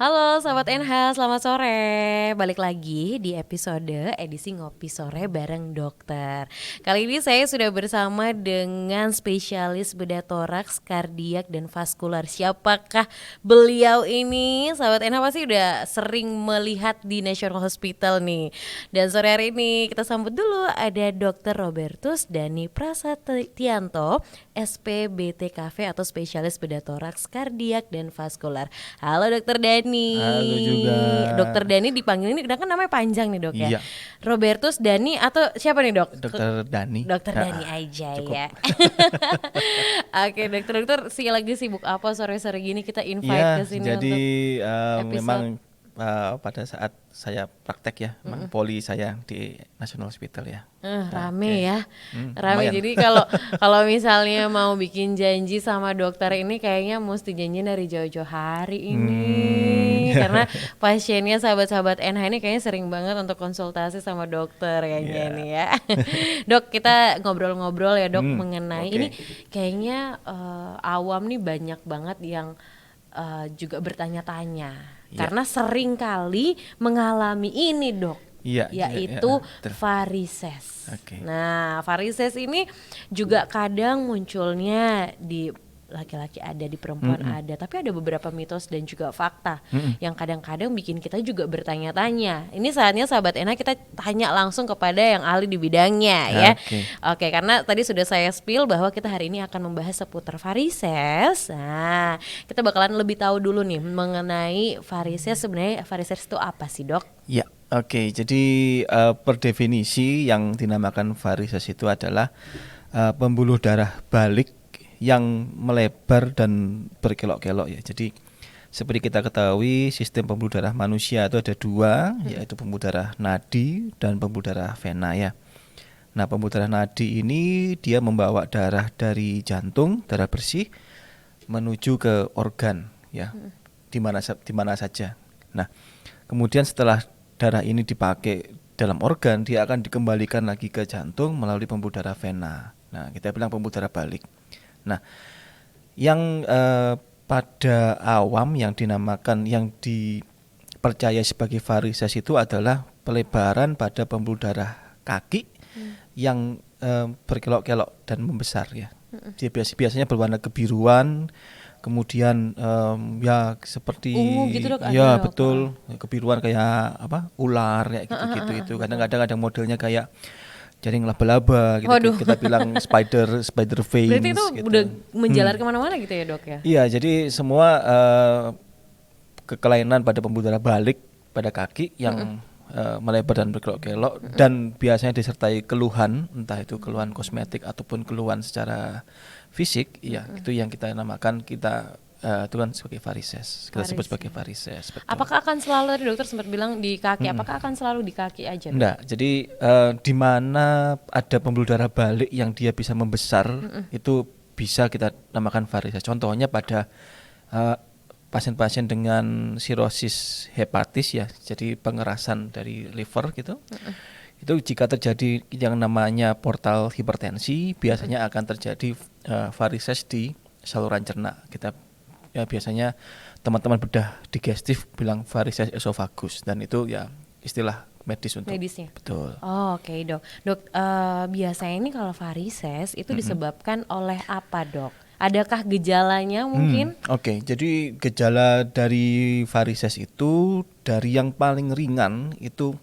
Halo sahabat NH, selamat sore. Balik lagi di episode edisi Ngopi Sore bareng dokter. Kali ini saya sudah bersama dengan spesialis bedah toraks, kardiak, dan vaskular. Siapakah beliau ini? Sahabat NH pasti udah sering melihat di National Hospital nih. Dan sore hari ini kita sambut dulu ada Dr. Robertus Dani Prasetyanto, SPBTKV atau spesialis bedah toraks, kardiak, dan vaskular. Halo Dokter Dani. Halo juga. Dokter Dani dipanggil ini kan namanya panjang nih dok ya. Iya, Robertus Dani atau siapa nih dok? Dokter Dani. Dokter Dani aja cukup. ya. Oke dokter lagi sibuk apa sore-sore gini kita invite ke Iya, sini jadi untuk episode. memang pada saat saya praktek ya, memang poli saya di National Hospital ya. Rame Oke. ya, rame. Lumayan. Jadi kalau misalnya mau bikin janji sama dokter ini kayaknya mesti janji dari jauh-jauh hari ini, karena pasiennya sahabat-sahabat NH ini kayaknya sering banget untuk konsultasi sama dokter kayaknya Iya. nih ya. Dok, kita ngobrol-ngobrol ya dok mengenai Oke. ini kayaknya awam nih banyak banget yang juga bertanya-tanya. Iya. Karena sering kali mengalami ini dok, Iya, yaitu betul. varises. Oke. Nah, varises ini juga kadang munculnya di laki-laki ada, di perempuan ada, tapi ada beberapa mitos dan juga fakta yang kadang-kadang bikin kita juga bertanya-tanya. Ini saatnya sahabat Ena kita tanya langsung kepada yang ahli di bidangnya ya. Oke. Oke, karena tadi sudah saya spill bahwa kita hari ini akan membahas seputar varises. Nah, kita bakalan lebih tahu dulu nih mengenai varises. Sebenarnya varises itu apa sih, Dok? Ya, oke. Jadi per definisi yang dinamakan varises itu adalah pembuluh darah balik yang melebar dan berkelok-kelok ya. Jadi seperti kita ketahui sistem pembuluh darah manusia itu ada dua, yaitu pembuluh darah nadi dan pembuluh darah vena ya. Nah, pembuluh darah nadi ini dia membawa darah dari jantung, darah bersih menuju ke organ ya, di mana saja. Nah, kemudian setelah darah ini dipakai dalam organ, dia akan dikembalikan lagi ke jantung melalui pembuluh darah vena. Nah, kita bilang pembuluh darah balik. Nah, yang pada awam yang dinamakan, yang dipercaya sebagai varises itu adalah pelebaran pada pembuluh darah kaki yang berkelok-kelok dan membesar ya. Dia biasanya berwarna kebiruan, kemudian ya seperti Ungu gitu, Dok, ada, ya Dok. betul, kebiruan kayak apa, ular kayak gitu-gitu itu. Kadang-kadang ada modelnya kayak jaring laba-laba gitu. Waduh. Kita bilang spider veins. Berarti itu gitu. udah menjalar kemana-mana gitu ya, Dok ya? Iya, jadi semua kekelainan pada pembuluh darah balik pada kaki yang melebar dan berkelok-kelok dan biasanya disertai keluhan, entah itu keluhan kosmetik ataupun keluhan secara fisik, ya itu yang kita namakan itu kan sebagai varises. Kita sebut sebagai varises. Betul. Apakah akan selalu, tadi dokter sempat bilang di kaki, apakah akan selalu di kaki aja, Dok? Enggak, jadi di mana ada pembuluh darah balik yang dia bisa membesar, itu bisa kita namakan varises. Contohnya pada pasien-pasien dengan sirosis hepatis ya, jadi pengerasan dari liver gitu. Itu jika terjadi yang namanya portal hipertensi, biasanya akan terjadi varises di saluran cerna. Kita ya biasanya teman-teman bedah digestif bilang varises esofagus, dan itu ya istilah medis untuk Medisnya. betul. Oh, oke, Dok. Dok, biasanya ini kalau varises itu disebabkan oleh apa, Dok? Adakah gejalanya mungkin? Oke, jadi gejala dari varises itu dari yang paling ringan itu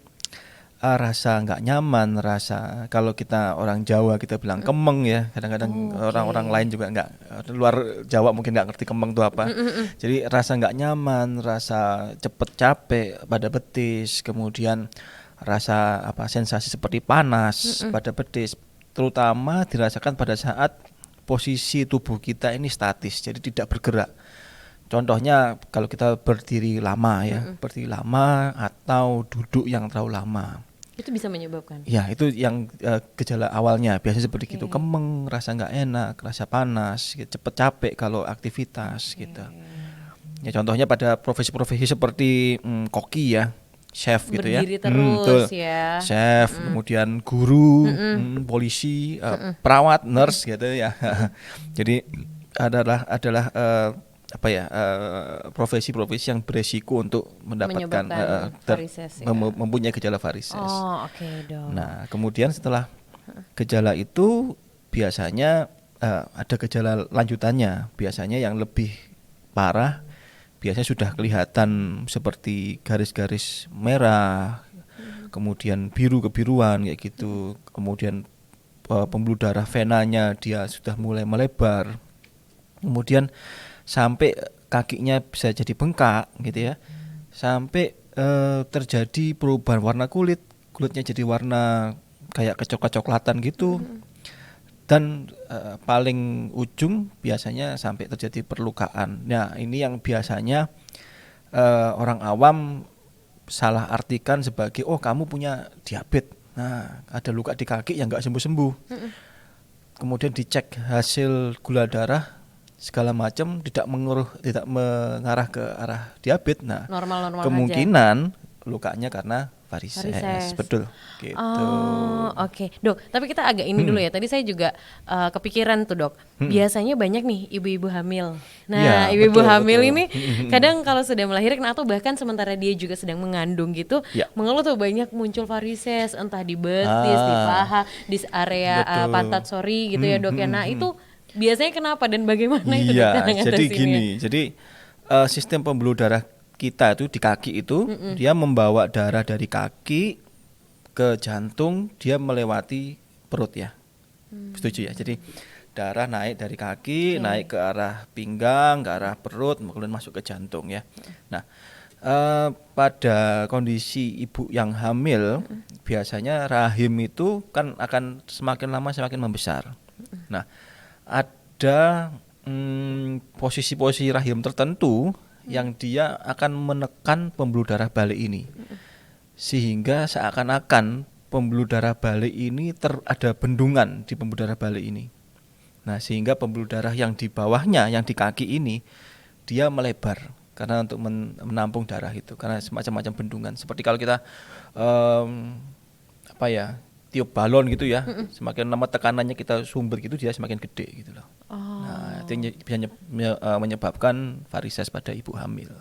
rasa nggak nyaman, rasa kalau kita orang Jawa kita bilang kemeng ya. Kadang-kadang orang-orang lain juga nggak, luar Jawa mungkin nggak ngerti kemeng itu apa. Jadi rasa nggak nyaman, rasa cepet capek pada betis, kemudian rasa sensasi seperti panas pada betis, terutama dirasakan pada saat posisi tubuh kita ini statis, jadi tidak bergerak. Contohnya kalau kita berdiri lama ya, berdiri lama atau duduk yang terlalu lama. Itu bisa menyebabkan. Ya, itu yang gejala awalnya. Biasanya seperti gitu, kemeng, rasa nggak enak, rasa panas, cepet capek kalau aktivitas gitu. Ya, contohnya pada profesi-profesi seperti koki ya, chef gitu ya. Berdiri terus ya. Chef, kemudian guru, polisi, perawat, nurse gitu ya. Jadi adalah profesi-profesi yang beresiko untuk mendapatkan Menyebabkan varises ya. mempunyai gejala varises. Oh, oke, Dok. Nah, kemudian setelah gejala itu biasanya ada gejala lanjutannya. Biasanya yang lebih parah biasanya sudah kelihatan seperti garis-garis merah, kemudian biru kebiruan kayak gitu. Kemudian pembuluh darah venanya dia sudah mulai melebar. Kemudian sampai kakinya bisa jadi bengkak gitu ya. Sampai terjadi perubahan warna kulitnya jadi warna kayak kecoklat-coklatan gitu. Dan paling ujung biasanya sampai terjadi perlukaan. Nah, ini yang biasanya orang awam salah artikan sebagai oh kamu punya diabetes. Nah, ada luka di kaki yang nggak sembuh-sembuh. Kemudian dicek hasil gula darah segala macam tidak mengarah ke arah diabetes. Nah, Normal-normal kemungkinan lukanya karena varises. Betul. Gitu. Oh, oke. Dok, tapi kita agak ini dulu ya. Tadi saya juga kepikiran tuh, Dok. Biasanya banyak nih ibu-ibu hamil. Nah, Ya, ibu-ibu betul, hamil betul. ini kadang kalau sudah melahirkan atau bahkan sementara dia juga sedang mengandung gitu, Ya. mengeluh tuh banyak muncul varises, entah di betis, di paha, di area Betul. pantat gitu ya, Dok ya. Nah, itu biasanya kenapa dan bagaimana itu, Dok, cara Iya, jadi ngatasinnya? gini. Jadi sistem pembuluh darah kita itu di kaki itu dia membawa darah dari kaki ke jantung, dia melewati perut ya. Setuju ya. Jadi darah naik dari kaki, naik ke arah pinggang, ke arah perut, kemudian masuk ke jantung ya. Nah, pada kondisi ibu yang hamil, biasanya rahim itu kan akan semakin lama semakin membesar. Nah, ada posisi-posisi rahim tertentu yang dia akan menekan pembuluh darah balik ini, sehingga seakan-akan pembuluh darah balik ini ada bendungan di pembuluh darah balik ini. Nah, sehingga pembuluh darah yang di bawahnya, yang di kaki ini, dia melebar karena untuk menampung darah itu, karena semacam bendungan. Seperti kalau kita tiup balon gitu ya, semakin lama tekanannya kita sumber gitu, dia semakin gede gitu loh. Nah, itu yang bisa menyebabkan varises pada ibu hamil.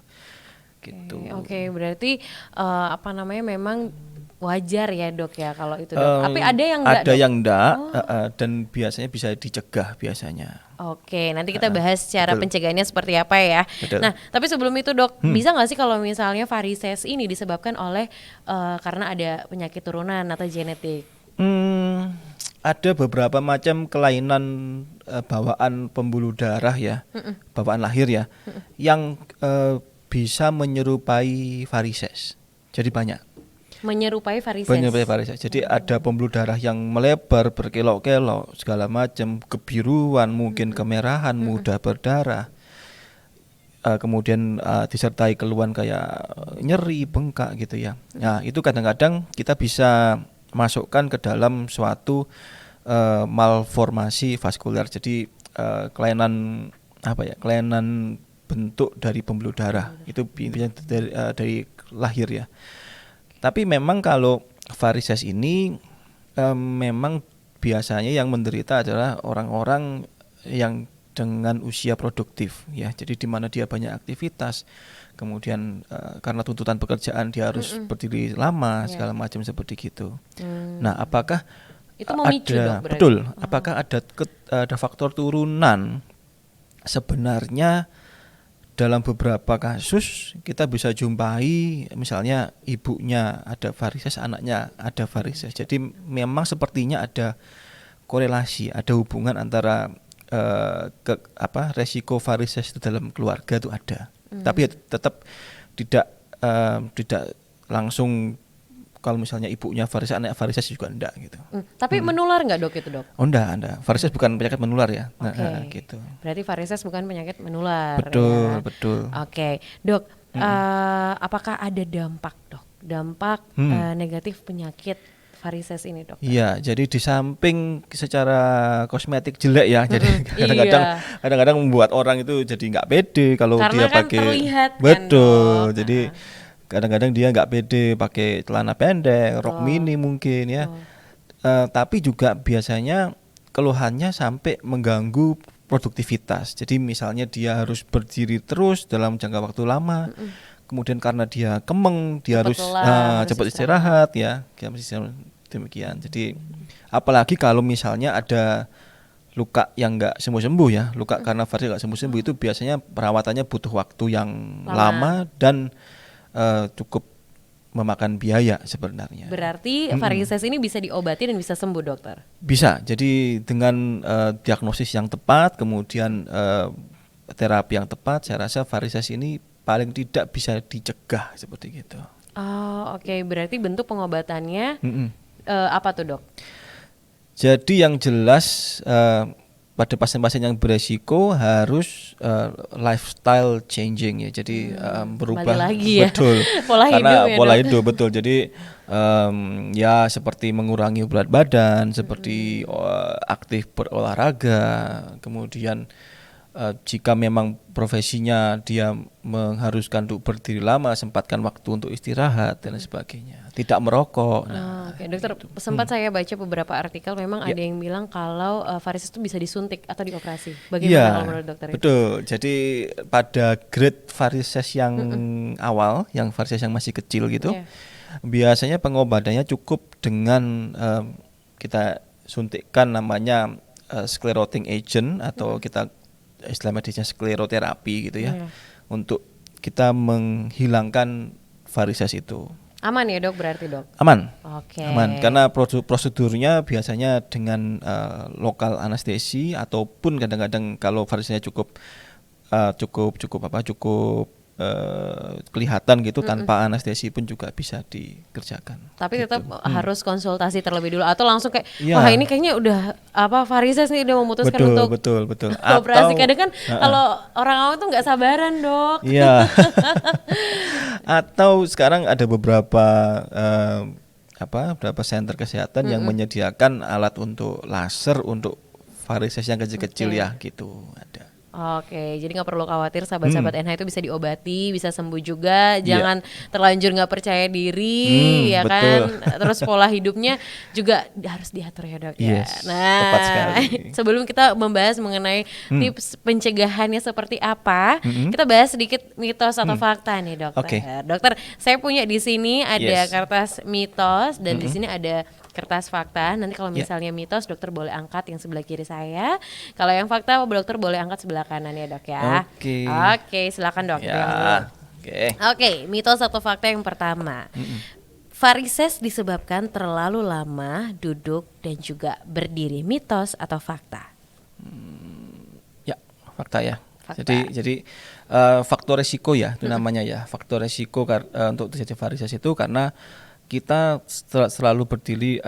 Gitu. Oke, berarti memang wajar ya, Dok ya kalau itu, Dok. Tapi ada yang enggak, Ada Dok? yang enggak, dan biasanya bisa dicegah biasanya. Oke, nanti kita bahas cara betul. pencegahannya seperti apa ya. Betul. Nah, tapi sebelum itu, Dok, bisa nggak sih kalau misalnya varises ini disebabkan oleh karena ada penyakit turunan atau genetik? Ada beberapa macam kelainan bawaan pembuluh darah ya, bawaan lahir ya, yang bisa menyerupai varises. Jadi banyak. Menyerupai varises. Jadi ada pembuluh darah yang melebar berkelok-kelok segala macam, kebiruan, mungkin kemerahan, mudah berdarah. Kemudian disertai keluhan kayak nyeri, bengkak gitu ya. Nah, itu kadang-kadang kita bisa masukkan ke dalam suatu malformasi vaskuler. Jadi kelainan bentuk dari pembuluh darah itu biasanya dari lahir ya. Tapi memang kalau varises ini memang biasanya yang menderita adalah orang-orang yang dengan usia produktif ya. Jadi di mana dia banyak aktivitas, kemudian karena tuntutan pekerjaan dia harus berdiri lama segala macam seperti gitu. Nah, apakah itu memicu, Dok, berarti? Betul, apakah ada faktor turunan? Sebenarnya dalam beberapa kasus kita bisa jumpai misalnya ibunya ada varises, anaknya ada varises. Jadi memang sepertinya ada korelasi, ada hubungan antara resiko varises itu dalam keluarga itu ada. Tapi tetap tidak langsung kalau misalnya ibunya varises, anak varises juga enggak gitu. Tapi menular nggak, Dok, itu, Dok? Oh, enggak. Varises bukan penyakit menular ya. Gitu. Berarti varises bukan penyakit menular. Betul, ya? betul. Oke, Dok. Apakah ada dampak, Dok? Dampak negatif penyakit varises ini, Dok? Iya, jadi di samping secara kosmetik jelek ya, jadi kadang-kadang membuat orang itu jadi nggak pede kalau karena dia kan pakai. terlihat, Betul. kan, Jadi kadang-kadang dia nggak pede pakai celana pendek, rok mini mungkin ya. Tapi juga biasanya keluhannya sampai mengganggu produktivitas. Jadi misalnya dia harus berdiri terus dalam jangka waktu lama, kemudian karena dia kemeng, dia Cepet harus lelah, harus cepat istirahat ya, demikian. Jadi apalagi kalau misalnya ada luka yang nggak sembuh-sembuh ya, luka karena varises nggak sembuh-sembuh itu biasanya perawatannya butuh waktu yang lama dan cukup memakan biaya sebenarnya. Berarti varises ini bisa diobati dan bisa sembuh, dokter? Bisa. Jadi dengan diagnosis yang tepat, kemudian terapi yang tepat, saya rasa varises ini paling tidak bisa dicegah seperti gitu. Oh, oke. Berarti bentuk pengobatannya apa tuh, dok? Jadi yang jelas pada pasien-pasien yang beresiko harus lifestyle changing ya. Jadi berubah lagi ya. betul. Pola Karena hidup ya, pola dok? hidup betul. Jadi ya seperti mengurangi berat badan, seperti aktif berolahraga, kemudian jika memang profesinya dia mengharuskan untuk berdiri lama, sempatkan waktu untuk istirahat dan sebagainya. Tidak merokok. Oke, dokter, sempat saya baca beberapa artikel memang ada yang bilang kalau varises itu bisa disuntik atau dioperasi. Bagaimana kalau menurut dokter itu? Betul. Jadi pada grade varises yang awal, yang varises yang masih kecil gitu, biasanya pengobatannya cukup dengan kita suntikkan namanya sclerosing agent atau kita istilah medisnya skleroterapi gitu ya, untuk kita menghilangkan varises itu. Aman ya, dok, berarti, dok? Aman. Oke. Aman karena prosedurnya biasanya dengan lokal anestesi ataupun kadang-kadang kalau varisesnya cukup kelihatan gitu tanpa anestesi pun juga bisa dikerjakan. Tapi gitu. tetap harus konsultasi terlebih dulu atau langsung kayak wah ini kayaknya udah varises nih, udah memutuskan untuk betul. operasi. Kadang kan kalau orang awam tuh nggak sabaran, dok. Iya. Atau sekarang ada beberapa beberapa center kesehatan yang menyediakan alat untuk laser untuk varises yang kecil-kecil ya gitu ada. Oke, jadi nggak perlu khawatir, sahabat-sahabat NH itu bisa diobati, bisa sembuh juga. Jangan terlanjur nggak percaya diri, ya betul. kan. Terus pola hidupnya juga harus diatur ya, dok ya. Tepat sekali. Sebelum kita membahas mengenai tips pencegahannya seperti apa, kita bahas sedikit mitos atau fakta nih, dokter. Oke. Dokter, saya punya di sini ada kertas mitos dan di sini ada kertas fakta. Nanti kalau misalnya mitos, dokter boleh angkat yang sebelah kiri saya. Kalau yang fakta, dokter boleh angkat sebelah kanan ya, dok ya. Oke, silakan, dok. Oke, mitos atau fakta yang pertama. Varises disebabkan terlalu lama duduk dan juga berdiri. Mitos atau fakta? Ya, fakta ya. Fakta. Jadi faktor resiko ya itu namanya ya. Faktor resiko untuk terjadi varises itu karena kita selalu berdiri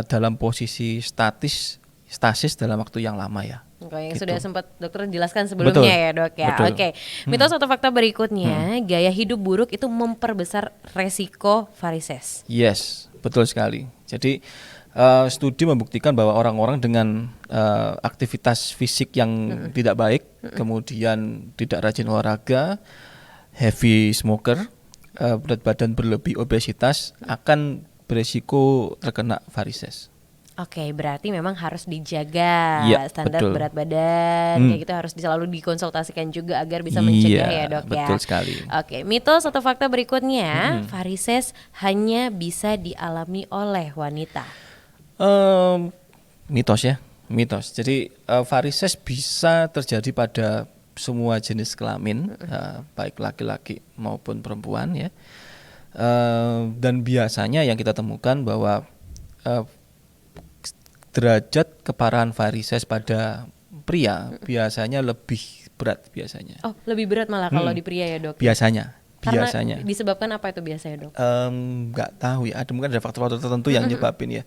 dalam posisi stasis dalam waktu yang lama ya. Yang gitu. sudah sempat dokter jelaskan sebelumnya ya, dok ya. Oke. Mitos atau fakta berikutnya, gaya hidup buruk itu memperbesar resiko varises. Yes, betul sekali. Jadi studi membuktikan bahwa orang-orang dengan aktivitas fisik yang tidak baik, kemudian tidak rajin olahraga, heavy smoker, berat badan berlebih, obesitas akan beresiko terkena varises. Oke, berarti memang harus dijaga standar berat badan, kayak gitu harus selalu dikonsultasikan juga agar bisa mencegah ya, dok ya. Betul sekali. Oke, mitos atau fakta berikutnya, varises hanya bisa dialami oleh wanita. Mitos ya, mitos. Jadi varises bisa terjadi pada semua jenis kelamin, baik laki-laki maupun perempuan ya. Dan biasanya yang kita temukan bahwa derajat keparahan varises pada pria biasanya lebih berat biasanya. Oh, lebih berat malah kalau di pria ya, dok? Biasanya. Karena disebabkan apa itu biasanya, dok? Nggak tahu ya. Mungkin ada faktor-faktor tertentu yang nyebabin ya.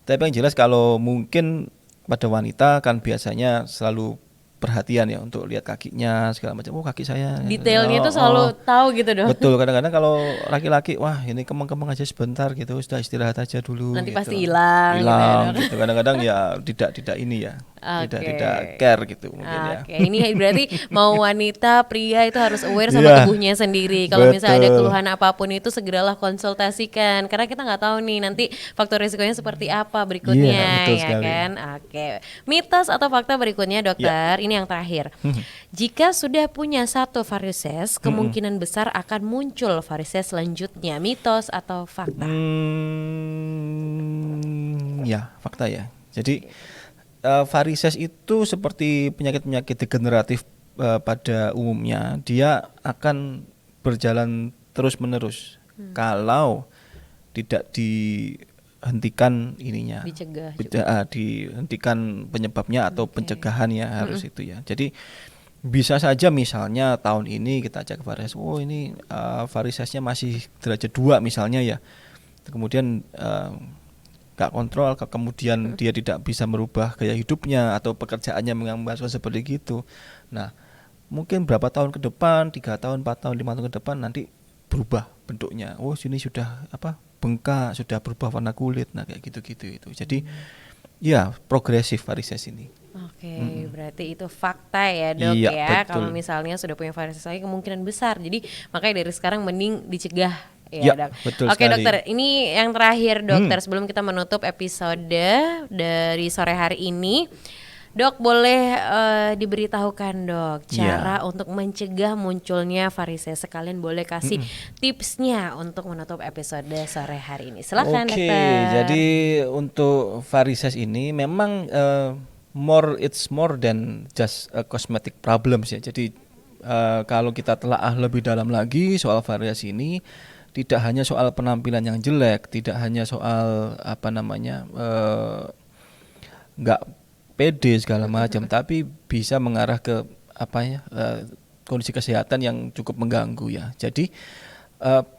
Tapi yang jelas kalau mungkin pada wanita kan biasanya selalu perhatian ya untuk lihat kakinya segala macam. Oh, kaki saya. Detailnya itu selalu tahu gitu, dok. Betul. Kadang-kadang kalau laki-laki, wah ini kemeng-kemeng aja sebentar gitu, sudah istirahat aja dulu. Nanti gitu. pasti hilang. Hilang. Gitu. Kadang-kadang ya tidak ini ya. tidak care gitu mungkin ya. Oke, ini berarti mau wanita, pria itu harus aware sama Iya, tubuhnya sendiri. Kalau misalnya ada betul. keluhan apapun itu segeralah konsultasikan, karena kita nggak tahu nih nanti faktor risikonya seperti apa berikutnya, Iya, betul ya sekali. kan? Oke, mitos atau fakta berikutnya dokter, ini yang terakhir. Jika sudah punya satu varises, kemungkinan besar akan muncul varises selanjutnya. Mitos atau fakta? Ya, fakta ya. Jadi varises itu seperti penyakit-penyakit degeneratif pada umumnya, dia akan berjalan terus-menerus kalau tidak dihentikan ininya, Dicegah dihentikan penyebabnya atau Oke. pencegahan ya harus itu ya. Jadi bisa saja misalnya tahun ini kita cek varises, oh ini varisesnya masih derajat 2 misalnya ya. Kemudian nggak kontrol, kemudian dia tidak bisa merubah gaya hidupnya atau pekerjaannya yang masuk seperti gitu. Nah, mungkin berapa tahun ke depan, 3 tahun, 4 tahun, 5 tahun ke depan nanti berubah bentuknya. Oh, sini sudah bengkak, sudah berubah warna kulit. Nah, kayak gitu-gitu itu. Jadi ya progresif varises ini. Oke, berarti itu fakta ya dok Iya, ya. betul. Kalau misalnya sudah punya varises lagi kemungkinan besar. Jadi makanya dari sekarang mending dicegah Ya, ya dok. betul Oke sekali. dokter, ini yang terakhir dokter sebelum kita menutup episode dari sore hari ini. Dok boleh diberitahukan dok cara untuk mencegah munculnya varises. Sekalian boleh kasih tipsnya untuk menutup episode sore hari ini. Silakan Oke, dokter. jadi untuk varises ini memang it's more than just a cosmetic problems ya. Jadi kalau kita telaah lebih dalam lagi soal varises ini, tidak hanya soal penampilan yang jelek, tidak hanya soal nggak pede segala macam, tapi bisa mengarah ke kondisi kesehatan yang cukup mengganggu ya. Jadi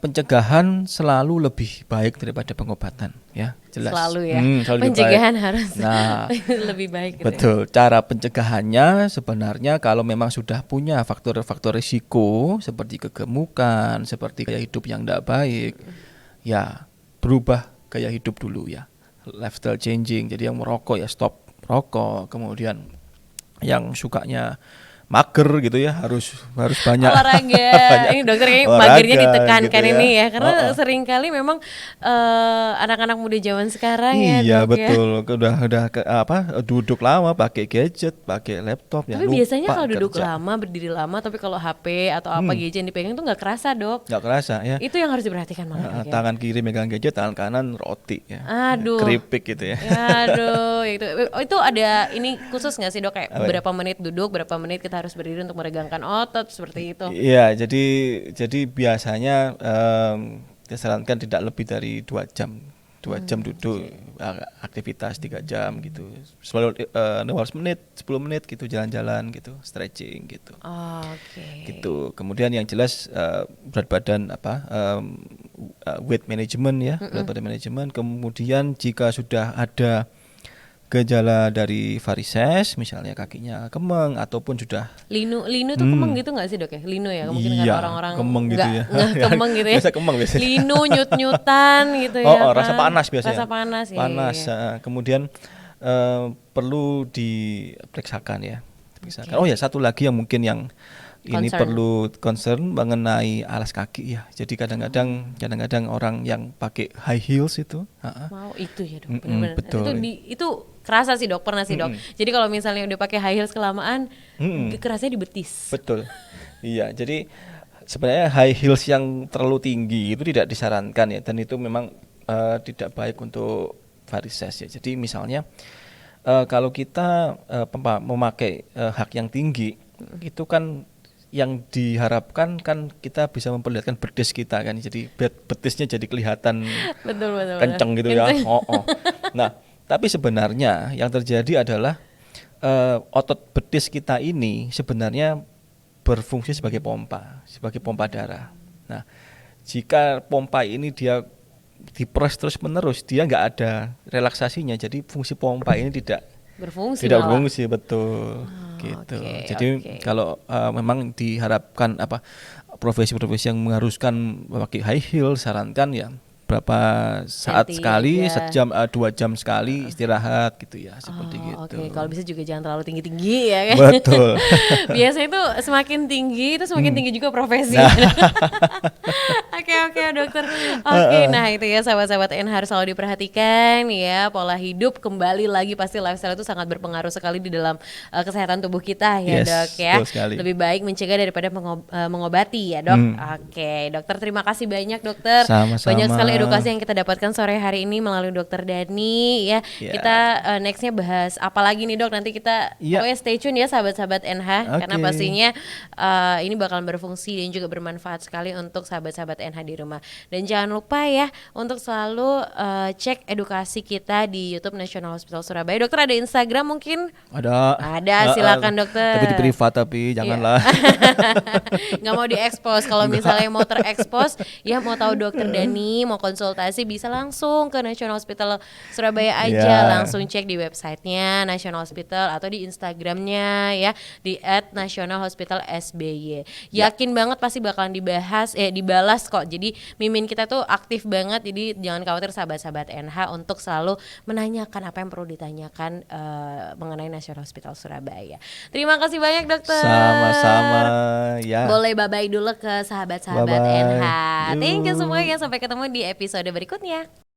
pencegahan selalu lebih baik daripada pengobatan ya, jelas. Selalu ya. Selalu lebih Pencegahan baik. harus Nah, lebih baik gitu ya. betul. Cara pencegahannya sebenarnya kalau memang sudah punya faktor-faktor risiko seperti kegemukan, seperti gaya hidup yang tidak baik, ya berubah gaya hidup dulu ya. Lifestyle changing. Jadi yang merokok ya stop rokok. Kemudian yang sukanya mager gitu ya harus banyak olahraga. banyak Ini dokter kayaknya olahraga magernya ditekankan gitu ini ya, karena Oh, oh. seringkali memang anak-anak muda zaman sekarang ya Iya dok ya. betul, udah duduk lama pakai gadget, pakai laptop ya. Tapi biasanya lupa kalau duduk kerja. lama, berdiri lama, tapi kalau HP atau apa gadget yang dipegang tuh nggak kerasa dok. Nggak kerasa ya. Itu yang harus diperhatikan banget dok ya. Tangan kiri megang gadget, tangan kanan roti ya. Aduh. Keripik gitu ya. Aduh, itu ada ini khusus nggak sih dok kayak Apa ya? berapa menit duduk, berapa menit kita harus berdiri untuk meregangkan otot seperti itu. Iya, jadi biasanya disarankan tidak lebih dari 2 jam. 2 jam duduk, aktivitas 3 jam gitu. 15 menit, 10 menit gitu jalan-jalan gitu, stretching gitu. Oke. Gitu. Kemudian yang jelas berat badan weight management ya, berat badan management. Kemudian jika sudah ada gejala dari varises, misalnya kakinya kemeng ataupun sudah Linu tuh kemeng gitu nggak sih dok ya? Linu ya, mungkin kan Iya, orang-orang kemeng gitu ya. nggak kemeng gitu ya. Biasa kemeng biasanya. Linu nyut-nyutan gitu ya. Oh, rasa kan? panas biasanya. Rasa panas. Iya, Panas. iya. Kemudian perlu diperiksakan ya. Diperiksakan. Oh ya, satu lagi yang mungkin yang ini Concern. perlu concern mengenai alas kaki ya. Jadi kadang-kadang orang yang pakai high heels itu, Mau itu ya dok, Mm-mm, benar-benar. betul. Itu kerasa sih dok, pernah sih dok. Jadi kalau misalnya udah pakai high heels kelamaan, kerasanya di betis. betul. Iya, jadi sebenarnya high heels yang terlalu tinggi itu tidak disarankan ya, dan itu memang tidak baik untuk varises ya. Jadi misalnya kalau kita memakai hak yang tinggi, itu kan yang diharapkan kan kita bisa memperlihatkan betis kita kan, jadi betisnya jadi kelihatan Betul. kenceng gitu ya. Kenceng. Nah, tapi sebenarnya yang terjadi adalah otot betis kita ini sebenarnya berfungsi sebagai pompa darah. Nah, jika pompa ini dia dipres terus menerus, dia nggak ada relaksasinya, jadi fungsi pompa ini tidak Berfungsi tidak malah. berfungsi betul gitu. oke, Jadi oke. kalau memang diharapkan profesi-profesi yang mengharuskan memakai high heel, sarankan ya berapa saat Ganti sekali, aja. sejam 2 jam sekali istirahat gitu ya, seperti Oh, gitu. oke. Kalau bisa juga jangan terlalu tinggi-tinggi ya kan. Betul. Biasanya tuh semakin tinggi itu semakin tinggi juga profesi. Nah. Oke oke dokter. Oke, nah itu ya sahabat-sahabat N harus selalu diperhatikan ya, pola hidup kembali lagi pasti lifestyle itu sangat berpengaruh sekali di dalam kesehatan tubuh kita ya Yes, dok ya. betul sekali. Lebih baik mencegah daripada mengobati ya dok. Oke dokter, terima kasih banyak dokter. Sama-sama. Banyak sekali edukasi yang kita dapatkan sore hari ini melalui dokter Dani ya. Ya. Kita nextnya bahas apa lagi nih dok, nanti kita Ya. pokoknya stay tune ya sahabat-sahabat NH, karena Oke. pastinya ini bakalan berfungsi dan juga bermanfaat sekali untuk sahabat-sahabat NH di rumah. Dan jangan lupa ya untuk selalu cek edukasi kita di YouTube National Hospital Surabaya. Dokter ada Instagram mungkin? Ada, silakan dokter. Tapi di privat tapi janganlah. Nggak mau diekspos. Kalau misalnya mau terekspos ya, mau tahu dokter Dani, mau konsultasi bisa langsung ke National Hospital Surabaya aja. Ya. Langsung cek di websitenya National Hospital atau di Instagramnya ya, di @nationalhospital_sby. Yakin banget pasti bakalan dibalas kok. Jadi mimin kita tuh aktif banget, jadi jangan khawatir sahabat-sahabat NH untuk selalu menanyakan apa yang perlu ditanyakan mengenai National Hospital Surabaya. Terima kasih banyak dokter. Sama-sama ya. Boleh bye-bye dulu ke sahabat-sahabat Bye-bye. NH. Thank you Yuk. semuanya, sampai ketemu di episode berikutnya.